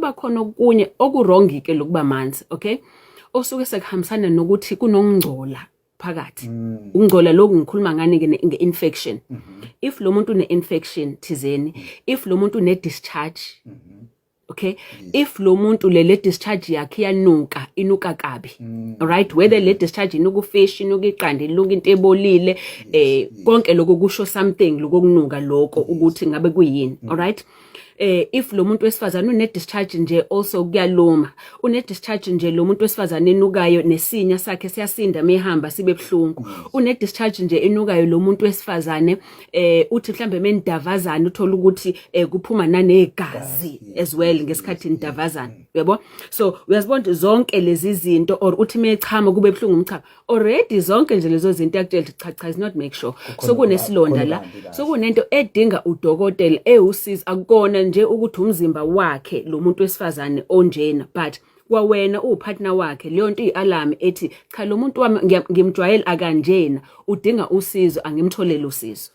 kuba khona okunye okurongi ke lokuba manzi, okay? Osuke sekuhambisana nokuthi kunokungcola phakathi. Ukungcola lokhu ngikhuluma ngani ke nge-infection. If lo muntu une-infection thizeni, if lo muntu une-discharge, okay, if lo muntu le discharge yakhe inuka kabi, alright, whether le discharge inuka ufish, inuka iqanda, inuka into ebolile, konke lokho kusho something lokunuka lokho ukuthi ngabe kuyini, alright. If lo muntu wesifazane une-discharge nje also kuyaluma, une-discharge nje lo muntu wesifazane enukayo nesinya sakhe siyasinda mehamba sibe buhlungu, une-discharge nje enukayo lo muntu wesifazane uthi mhlambe menidavazana uthola ukuthi kuphuma nanegazi as well ngesikhathi nidavazana, yabo. So uyazibona zonke lezi zinto, or uthi mechama kube buhlungu umchamo, already zonke nje lezo zinto yakutshela cha is not make sure. So kunesilonda la, so kunento edinga udokotela usizo, akukona nje ukuthi umzimba wakhe lo muntu wesifazane onjena, but kwawena upartner wakhe leyo nto ialarm ethi cha lo muntu wami ngimjwayela akanjena, udinga usizo, angimtholele usizo.